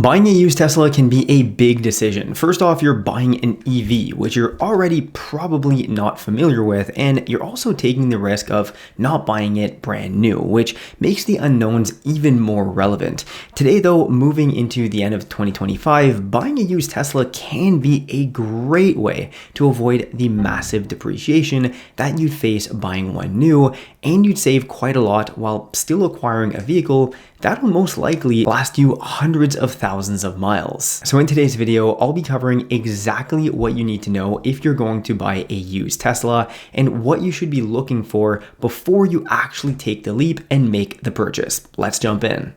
Buying a used Tesla can be a big decision. First off, you're buying an EV, which you're already probably not familiar with, and you're also taking the risk of not buying it brand new, which makes the unknowns even more relevant. Today though, moving into the end of 2025, buying a used Tesla can be a great way to avoid the massive depreciation that you'd face buying one new, and you'd save quite a lot while still acquiring a vehicle that will most likely last you hundreds of thousands of miles. So in today's video, I'll be covering exactly what you need to know if you're going to buy a used Tesla and what you should be looking for before you actually take the leap and make the purchase. Let's jump in.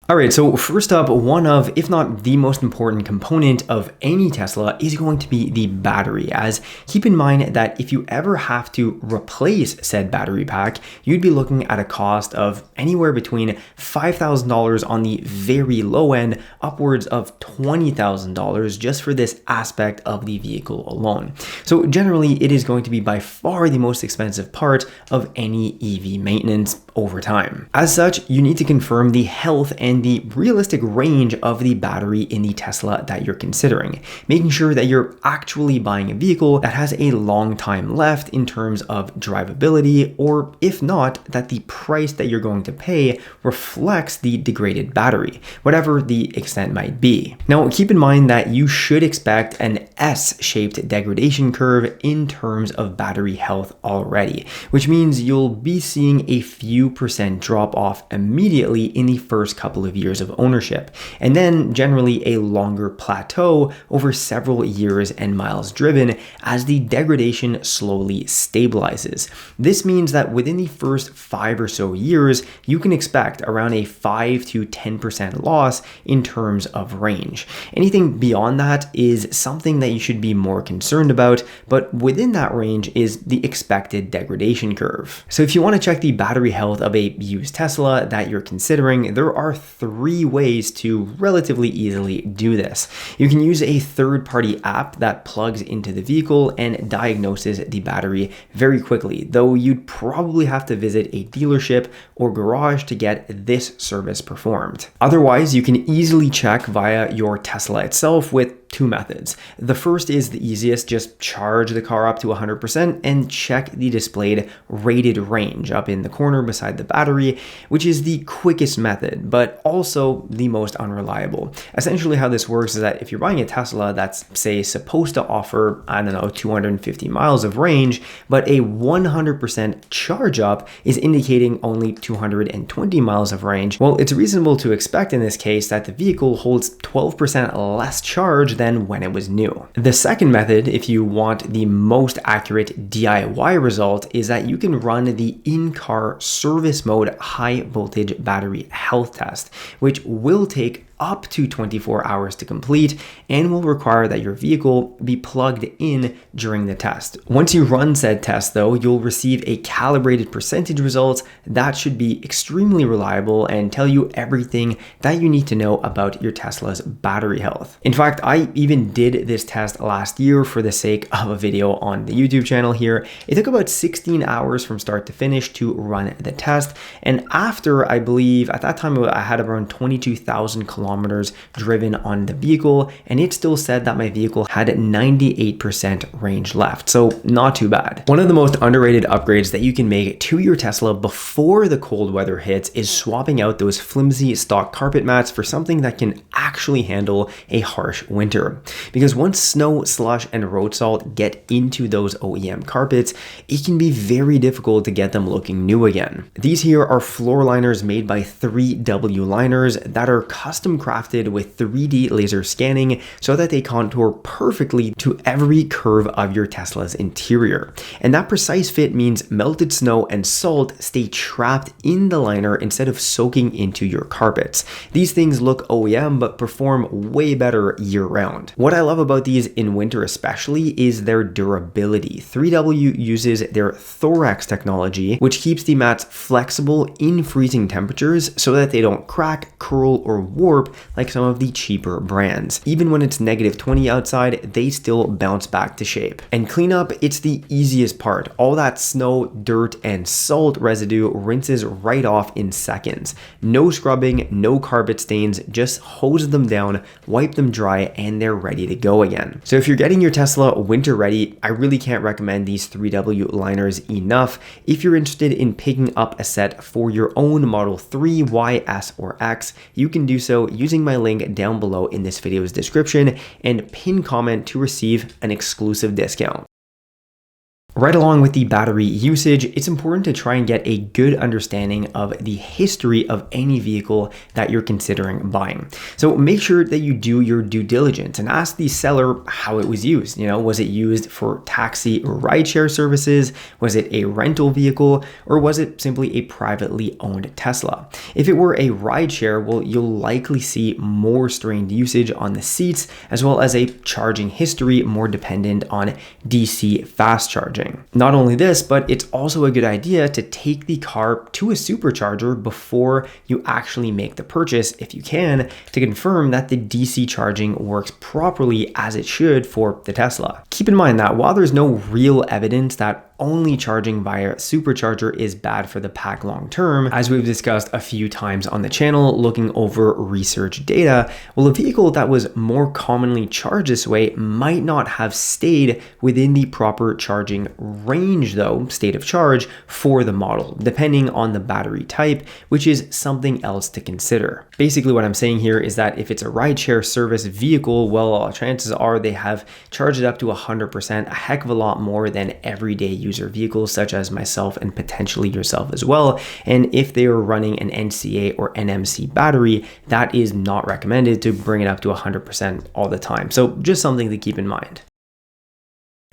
Alright, so first up, one of, if not the most important component of any Tesla is going to be the battery, as keep in mind that if you ever have to replace said battery pack, you'd be looking at a cost of anywhere between $5,000 on the very low end, upwards of $20,000 just for this aspect of the vehicle alone. So generally, it is going to be by far the most expensive part of any EV maintenance over time. As such, you need to confirm the health and the realistic range of the battery in the Tesla that you're considering, making sure that you're actually buying a vehicle that has a long time left in terms of drivability, or if not, that the price that you're going to pay reflects the degraded battery, whatever the extent might be. Now, keep in mind that you should expect an S-shaped degradation curve in terms of battery health already, which means you'll be seeing a few percent drop off immediately in the first couple of years of ownership, and then generally a longer plateau over several years and miles driven as the degradation slowly stabilizes. This means that within the first 5 or so years, you can expect around a 5 to 10% loss in terms of range. Anything beyond that is something that you should be more concerned about, but within that range is the expected degradation curve. So if you want to check the battery health of a used Tesla that you're considering, there are 3 ways to relatively easily do this. You can use a third-party app that plugs into the vehicle and diagnoses the battery very quickly, though you'd probably have to visit a dealership or garage to get this service performed. Otherwise, you can easily check via your Tesla itself with 2 methods. The first is the easiest, just charge the car up to 100% and check the displayed rated range up in the corner beside the battery, which is the quickest method, but also the most unreliable. Essentially how this works is that if you're buying a Tesla that's, say, supposed to offer, 250 miles of range, but a 100% charge up is indicating only 220 miles of range, well, it's reasonable to expect in this case that the vehicle holds 12% less charge than when it was new. The second method, if you want the most accurate DIY result, is that you can run the in-car service mode high voltage battery health test, which will take up to 24 hours to complete and will require that your vehicle be plugged in during the test. Once you run said test though, you'll receive a calibrated percentage result that should be extremely reliable and tell you everything that you need to know about your Tesla's battery health. In fact, I even did this test last year for the sake of a video on the YouTube channel here. It took about 16 hours from start to finish to run the test, and after, I believe at that time I had around 22,000 kilometers driven on the vehicle, and it still said that my vehicle had 98% range left, so not too bad. One of the most underrated upgrades that you can make to your Tesla before the cold weather hits is swapping out those flimsy stock carpet mats for something that can actually handle a harsh winter. Because once snow, slush, and road salt get into those OEM carpets, it can be very difficult to get them looking new again. These here are floor liners made by 3W Liners that are custom crafted with 3D laser scanning so that they contour perfectly to every curve of your Tesla's interior. And that precise fit means melted snow and salt stay trapped in the liner instead of soaking into your carpets. These things look OEM but perform way better year-round. What I love about these in winter especially is their durability. 3W uses their Thorax technology, which keeps the mats flexible in freezing temperatures so that they don't crack, curl, or warp warp like some of the cheaper brands. Even when it's -20 outside, they still bounce back to shape. And cleanup, it's the easiest part. All that snow, dirt, and salt residue rinses right off in seconds. No scrubbing, no carpet stains, just hose them down, wipe them dry, and they're ready to go again. So if you're getting your Tesla winter ready, I really can't recommend these 3W liners enough. If you're interested in picking up a set for your own Model 3, Y, S, or X, you can do so using my link down below in this video's description and pin comment to receive an exclusive discount. Right along with the battery usage, it's important to try and get a good understanding of the history of any vehicle that you're considering buying. So make sure that you do your due diligence and ask the seller how it was used. Was it used for taxi or rideshare services? Was it a rental vehicle? Or was it simply a privately owned Tesla? If it were a rideshare, well, you'll likely see more strained usage on the seats, as well as a charging history more dependent on DC fast charging. Not only this, but it's also a good idea to take the car to a supercharger before you actually make the purchase, if you can, to confirm that the DC charging works properly as it should for the Tesla. Keep in mind that while there's no real evidence that only charging via supercharger is bad for the pack long term, as we've discussed a few times on the channel looking over research data, well, a vehicle that was more commonly charged this way might not have stayed within the proper charging range though, state of charge, for the model, depending on the battery type, which is something else to consider. Basically what I'm saying here is that if it's a rideshare service vehicle, well, chances are they have charged it up to 100%, a heck of a lot more than everyday user vehicles such as myself and potentially yourself as well. And if they are running an NCA or NMC battery, that is not recommended to bring it up to 100% all the time. So just something to keep in mind.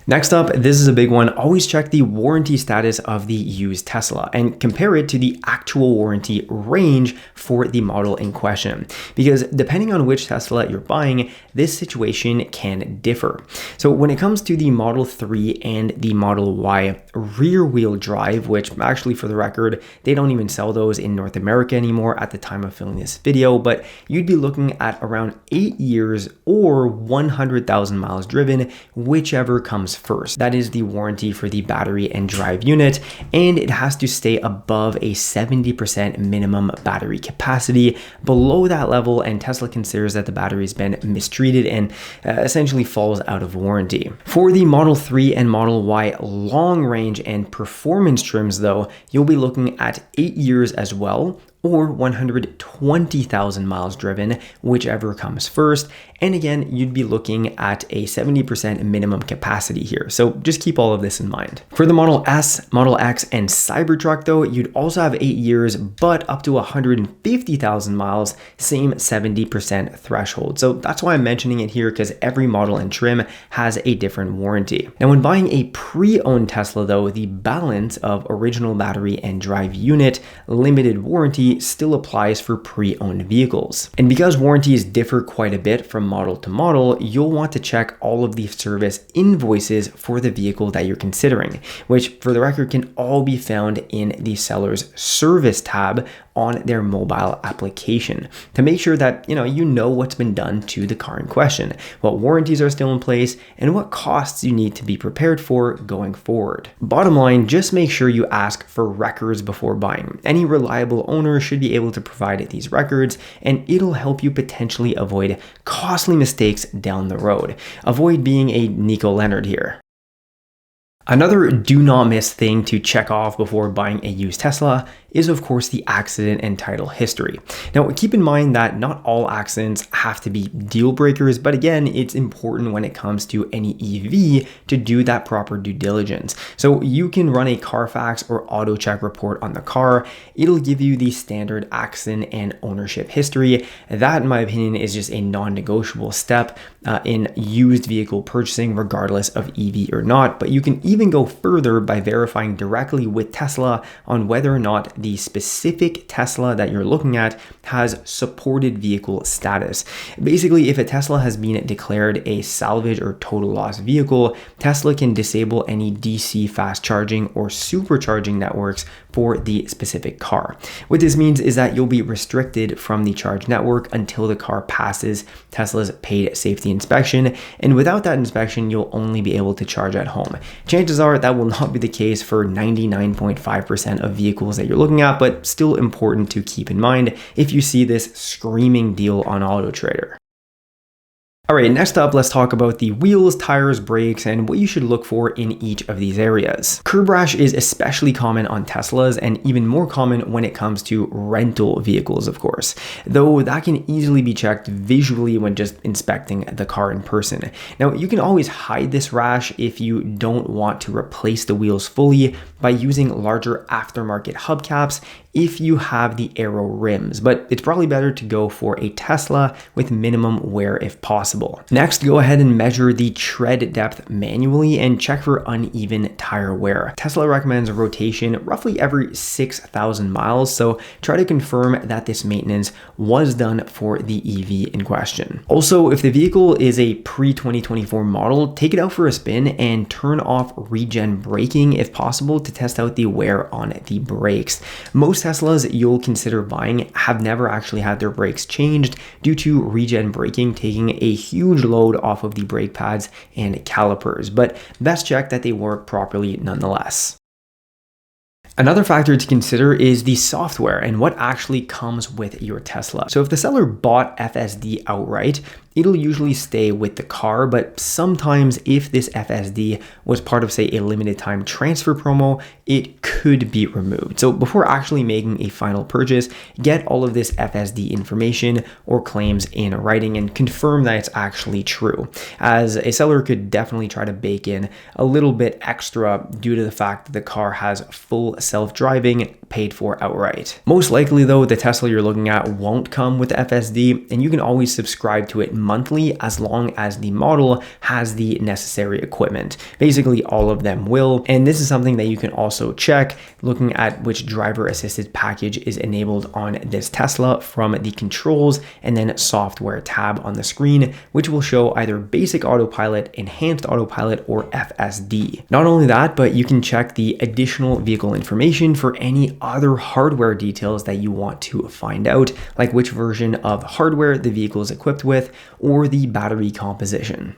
Next up, this is a big one. Always check the warranty status of the used Tesla and compare it to the actual warranty range for the model in question. Because depending on which Tesla you're buying, this situation can differ. So when it comes to the Model 3 and the Model Y rear wheel drive, which actually for the record, they don't even sell those in North America anymore at the time of filming this video, but you'd be looking at around 8 years or 100,000 miles driven, whichever comes first. That is the warranty for the battery and drive unit, and it has to stay above a 70% minimum battery capacity. Below that level, and Tesla considers that the battery has been mistreated and essentially falls out of warranty. For the Model 3 and Model Y long range and performance trims though, you'll be looking at 8 years as well, or 120,000 miles driven, whichever comes first. And again, you'd be looking at a 70% minimum capacity here. So just keep all of this in mind. For the Model S, Model X, and Cybertruck though, you'd also have 8 years, but up to 150,000 miles, same 70% threshold. So that's why I'm mentioning it here, because every model and trim has a different warranty. Now, when buying a pre-owned Tesla though, the balance of original battery and drive unit limited warranty still applies for pre-owned vehicles. And because warranties differ quite a bit from model to model, you'll want to check all of the service invoices for the vehicle that you're considering, which for the record can all be found in the seller's service tab on their mobile application to make sure that you know what's been done to the car in question, what warranties are still in place, and what costs you need to be prepared for going forward. Bottom line, just make sure you ask for records before buying. Any reliable owner should be able to provide these records, and it'll help you potentially avoid costly mistakes down the road. Avoid being a Nico Leonard here. Another do not miss thing to check off before buying a used Tesla is of course the accident and title history. Now keep in mind that not all accidents have to be deal breakers, but again, it's important when it comes to any EV to do that proper due diligence. So you can run a Carfax or auto check report on the car. It'll give you the standard accident and ownership history. That in my opinion is just a non-negotiable step in used vehicle purchasing regardless of EV or not, but you can even go further by verifying directly with Tesla on whether or not the specific Tesla that you're looking at has supported vehicle status. Basically, if a Tesla has been declared a salvage or total loss vehicle, Tesla can disable any DC fast charging or supercharging networks for the specific car. What this means is that you'll be restricted from the charge network until the car passes Tesla's paid safety inspection, and without that inspection, you'll only be able to charge at home. Chances are that will not be the case for 99.5% of vehicles that you're looking at, but still important to keep in mind if you see this screaming deal on AutoTrader. Alright, next up, let's talk about the wheels, tires, brakes, and what you should look for in each of these areas. Curb rash is especially common on Teslas and even more common when it comes to rental vehicles, of course, though that can easily be checked visually when just inspecting the car in person. Now, you can always hide this rash if you don't want to replace the wheels fully by using larger aftermarket hubcaps if you have the aero rims, but it's probably better to go for a Tesla with minimum wear if possible. Next, go ahead and measure the tread depth manually and check for uneven tire wear. Tesla recommends rotation roughly every 6,000 miles, so try to confirm that this maintenance was done for the EV in question. Also, if the vehicle is a pre-2024 model, take it out for a spin and turn off regen braking if possible to test out the wear on the brakes. Most Teslas you'll consider buying have never actually had their brakes changed due to regen braking taking a huge load off of the brake pads and calipers, but best check that they work properly nonetheless. Another factor to consider is the software and what actually comes with your Tesla. So if the seller bought FSD outright, it'll usually stay with the car, but sometimes if this FSD was part of, say, a limited time transfer promo, it could be removed. So before actually making a final purchase, get all of this FSD information or claims in writing and confirm that it's actually true, as a seller could definitely try to bake in a little bit extra due to the fact that the car has full self-driving paid for outright. Most likely though, the Tesla you're looking at won't come with FSD, and you can always subscribe to it monthly as long as the model has the necessary equipment. Basically all of them will, and this is something that you can also check looking at which driver assisted package is enabled on this Tesla from the controls and then software tab on the screen, which will show either basic autopilot, enhanced autopilot, or FSD. Not only that, but you can check the additional vehicle information for any other hardware details that you want to find out, like which version of hardware the vehicle is equipped with or the battery composition.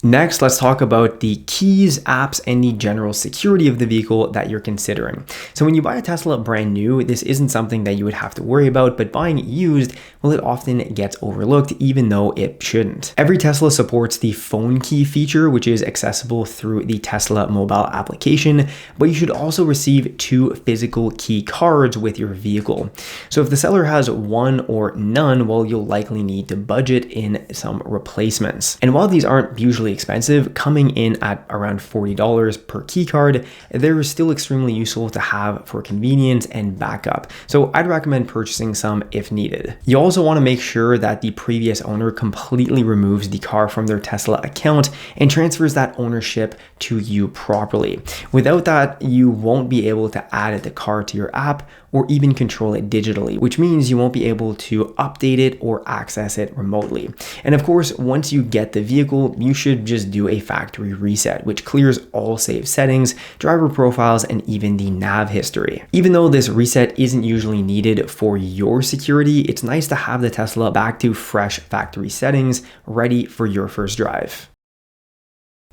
Next, let's talk about the keys, apps, and the general security of the vehicle that you're considering. So when you buy a Tesla brand new, this isn't something that you would have to worry about, but buying it used, well, it often gets overlooked even though it shouldn't. Every Tesla supports the phone key feature, which is accessible through the Tesla mobile application, but you should also receive 2 physical key cards with your vehicle. So if the seller has one or none, well, you'll likely need to budget in some replacements. And while these aren't usually expensive, coming in at around $40 per key card, they're still extremely useful to have for convenience and backup. So I'd recommend purchasing some if needed. You also want to make sure that the previous owner completely removes the car from their Tesla account and transfers that ownership to you properly. Without that, you won't be able to add the car to your app or even control it digitally, which means you won't be able to update it or access it remotely. And of course, once you get the vehicle, you should just do a factory reset, which clears all saved settings, driver profiles, and even the nav history. Even though this reset isn't usually needed for your security, it's nice to have the Tesla back to fresh factory settings, ready for your first drive.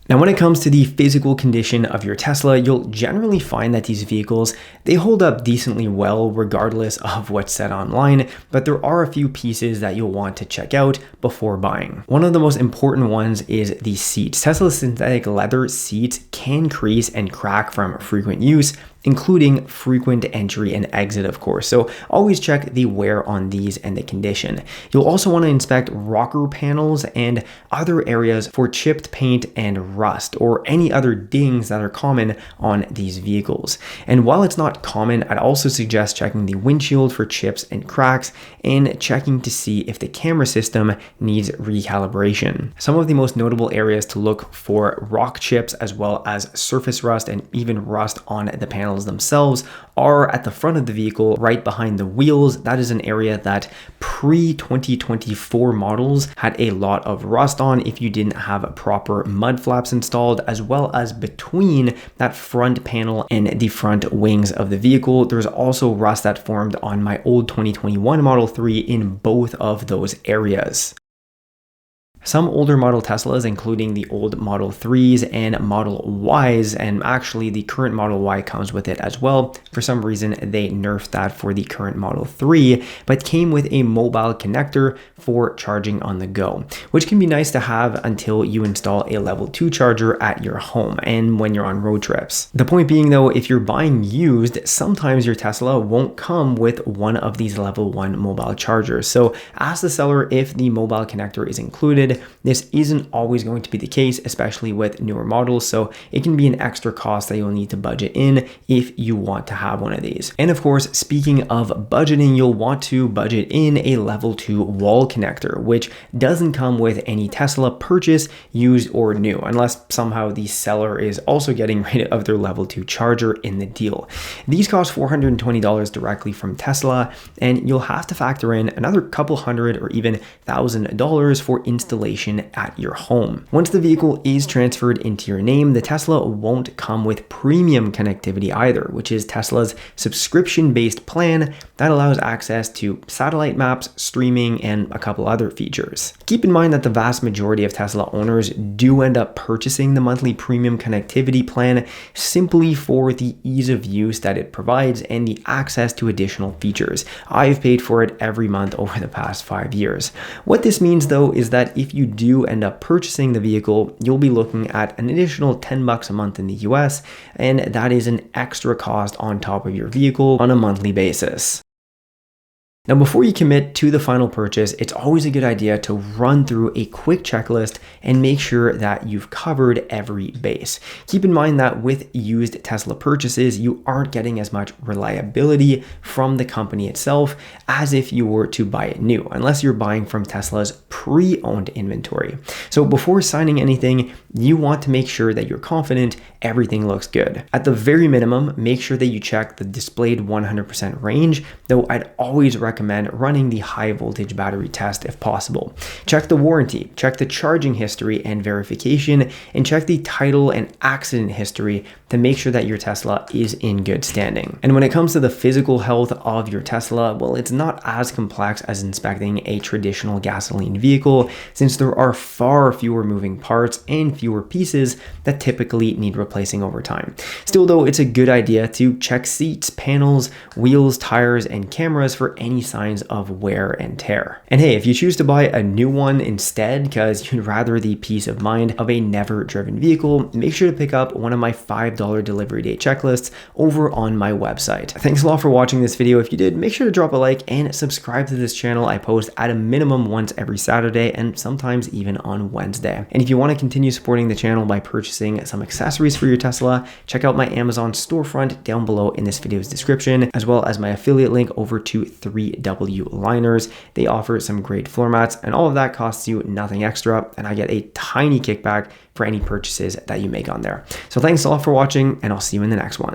Now, when it comes to the physical condition of your Tesla, you'll generally find that these vehicles, they hold up decently well regardless of what's said online, but there are a few pieces that you'll want to check out before buying. One of the most important ones is the seats. Tesla's synthetic leather seats can crease and crack from frequent use, including frequent entry and exit, of course. So always check the wear on these and the condition. You'll also want to inspect rocker panels and other areas for chipped paint and rust or any other dings that are common on these vehicles. And while it's not common, I'd also suggest checking the windshield for chips and cracks and checking to see if the camera system needs recalibration. Some of the most notable areas to look for rock chips as well as surface rust and even rust on the panel panels themselves are at the front of the vehicle, right behind the wheels. That is an area that pre-2024 models had a lot of rust on if you didn't have proper mud flaps installed, as well as between that front panel and the front wings of the vehicle. There's also rust that formed on my old 2021 Model 3 in both of those areas. Some older model Teslas, including the old Model 3s and Model Ys, and actually the current Model Y comes with it as well. For some reason, they nerfed that for the current Model 3, but came with a mobile connector for charging on the go, which can be nice to have until you install a level 2 charger at your home and when you're on road trips. The point being though, if you're buying used, sometimes your Tesla won't come with one of these level 1 mobile chargers. So ask the seller if the mobile connector is included. This isn't always going to be the case, especially with newer models, so it can be an extra cost that you'll need to budget in if you want to have one of these. And of course, speaking of budgeting, you'll want to budget in a level 2 wall connector, which doesn't come with any Tesla purchase, used or new, unless somehow the seller is also getting rid of their level 2 charger in the deal. These cost $420 directly from Tesla, and you'll have to factor in another couple hundred or even $1,000 for installation at your home. Once the vehicle is transferred into your name, the Tesla won't come with premium connectivity either, which is Tesla's subscription-based plan that allows access to satellite maps, streaming, and a couple other features. Keep in mind that the vast majority of Tesla owners do end up purchasing the monthly premium connectivity plan simply for the ease of use that it provides and the access to additional features. I've paid for it every month over the past 5 years. What this means though is that if you do end up purchasing the vehicle, you'll be looking at an additional $10 a month in the US, and that is an extra cost on top of your vehicle on a monthly basis. Now, before you commit to the final purchase, it's always a good idea to run through a quick checklist and make sure that you've covered every base. Keep in mind that with used Tesla purchases, you aren't getting as much reliability from the company itself as if you were to buy it new, unless you're buying from Tesla's pre-owned inventory. So before signing anything, you want to make sure that you're confident everything looks good. At the very minimum, make sure that you check the displayed 100% range, though I'd always recommend running the high voltage battery test if possible. Check the warranty, check the charging history and verification, and check the title and accident history to make sure that your Tesla is in good standing. And when it comes to the physical health of your Tesla, well, it's not as complex as inspecting a traditional gasoline vehicle, since there are far fewer moving parts and fewer pieces that typically need replacing over time. Still though, it's a good idea to check seats, panels, wheels, tires, and cameras for any signs of wear and tear. And hey, if you choose to buy a new one instead because you'd rather the peace of mind of a never driven vehicle, make sure to pick up one of my $5 delivery day checklists over on my website. Thanks a lot for watching this video. If you did, make sure to drop a like and subscribe to this channel. I post at a minimum once every Saturday and sometimes even on Wednesday. And if you want to continue supporting the channel by purchasing some accessories for your Tesla, check out my Amazon storefront down below in this video's description, as well as my affiliate link over to 3W Liners. They offer some great floor mats, and all of that costs you nothing extra, and I get a tiny kickback for any purchases that you make on there. So thanks a lot for watching, and I'll see you in the next one.